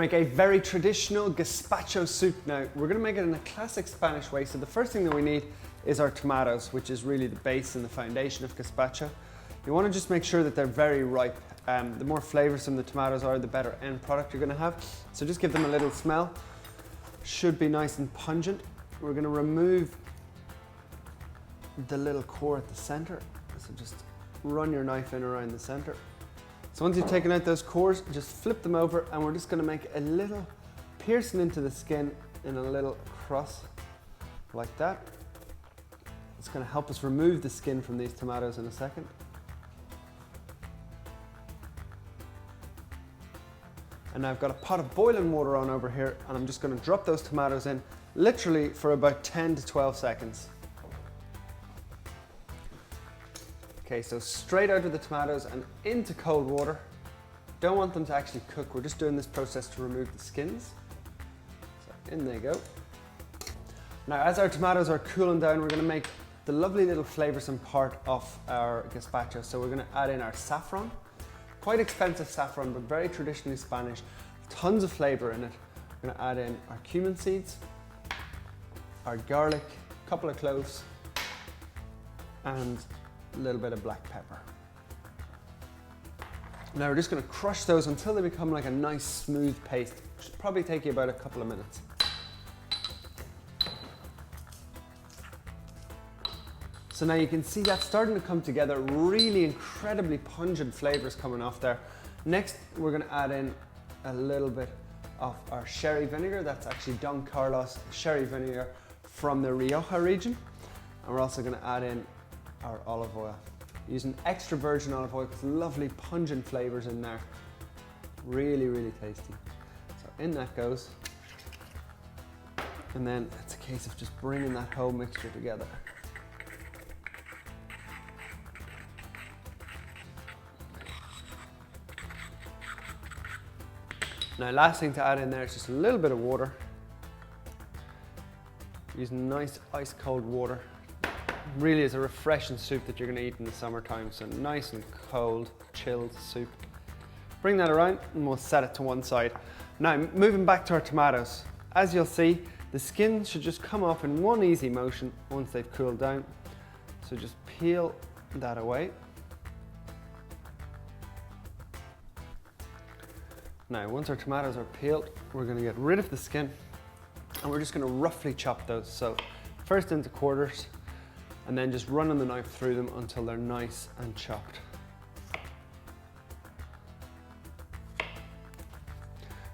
make a very traditional gazpacho soup now. We're going to make it in a classic Spanish way. So the first thing that we need is our tomatoes, which is really the base and the foundation of gazpacho. You want to just make sure that they're very ripe. The more flavoursome the tomatoes are, the better end product you're going to have. So just give them a little smell. Should be nice and pungent. We're going to remove the little core at the centre. So just run your knife in around the centre. So once you've taken out those cores, just flip them over and we're just going to make a little piercing into the skin in a little cross like that. It's going to help us remove the skin from these tomatoes in a second. And now I've got a pot of boiling water on over here and I'm just going to drop those tomatoes in literally for about 10 to 12 seconds. Okay, so straight out of the tomatoes and into cold water. Don't want them to actually cook. We're just doing this process to remove the skins. So in they go. Now as our tomatoes are cooling down, we're going to make the lovely little flavoursome part of our gazpacho. So we're going to add in our saffron. Quite expensive saffron, but very traditionally Spanish. Tons of flavour in it. We're going to add in our cumin seeds, our garlic, a couple of cloves, and a little bit of black pepper. Now we're just going to crush those until they become like a nice smooth paste, which should probably take you about a couple of minutes. So now you can see that's starting to come together, really incredibly pungent flavors coming off there. Next, we're going to add in a little bit of our sherry vinegar. That's actually Don Carlos sherry vinegar from the Rioja region. And we're also going to add in our olive oil. Using extra virgin olive oil with lovely pungent flavors in there. Really, really tasty. So in that goes. And then it's a case of just bringing that whole mixture together. Now last thing to add in there is just a little bit of water. Using nice ice cold water. Really is a refreshing soup that you're going to eat in the summertime. So nice and cold, chilled soup. Bring that around and we'll set it to one side. Now moving back to our tomatoes. As you'll see, the skin should just come off in one easy motion once they've cooled down. So just peel that away. Now once our tomatoes are peeled, we're going to get rid of the skin and we're just going to roughly chop those. So first into quarters, and then just running the knife through them until they're nice and chopped.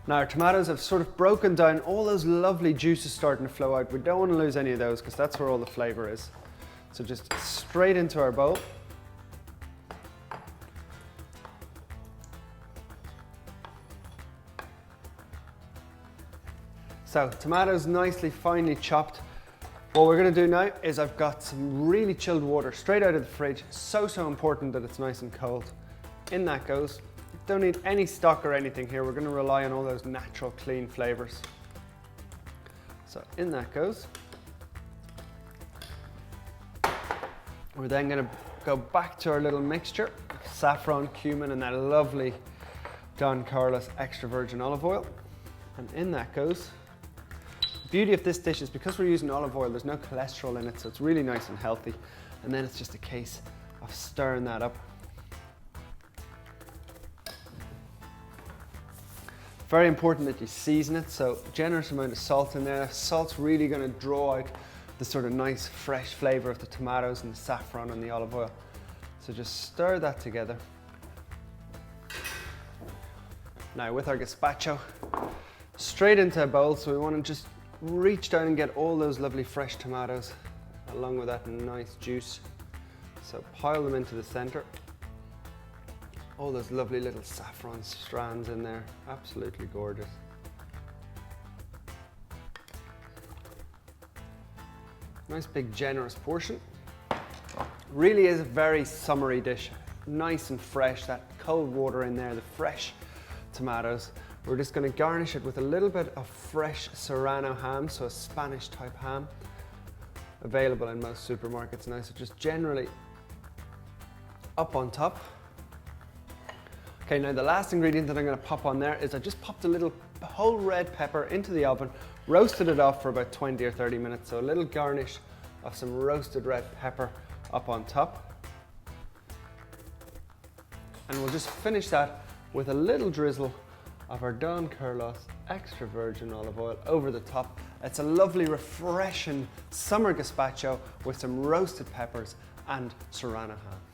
Now our tomatoes have sort of broken down, all those lovely juices starting to flow out. We don't want to lose any of those because that's where all the flavour is. So just straight into our bowl. So tomatoes nicely finely chopped. What we're going to do now is I've got some really chilled water straight out of the fridge. So important that it's nice and cold. In that goes. Don't need any stock or anything here. We're going to rely on all those natural clean flavors. So in that goes. We're then going to go back to our little mixture. Saffron, cumin and that lovely Don Carlos extra virgin olive oil. And in that goes. The beauty of this dish is because we're using olive oil, there's no cholesterol in it, so it's really nice and healthy. And then it's just a case of stirring that up. Very important that you season it, so generous amount of salt in there. Salt's really going to draw out the sort of nice fresh flavour of the tomatoes and the saffron and the olive oil. So just stir that together. Now with our gazpacho, straight into a bowl, so we want to just reach down and get all those lovely fresh tomatoes along with that nice juice. So pile them into the center. All those lovely little saffron strands in there, absolutely gorgeous. Nice big generous portion. Really is a very summery dish. Nice and fresh, that cold water in there, the fresh tomatoes. We're just going to garnish it with a little bit of fresh Serrano ham, so a Spanish type ham, available in most supermarkets now, so just generally up on top. Okay, now the last ingredient that I'm going to pop on there is I just popped a little whole red pepper into the oven, roasted it off for about 20 or 30 minutes. So a little garnish of some roasted red pepper up on top. And we'll just finish that with a little drizzle of our Don Carlos extra virgin olive oil over the top. It's a lovely, refreshing summer gazpacho with some roasted peppers and serrano ham.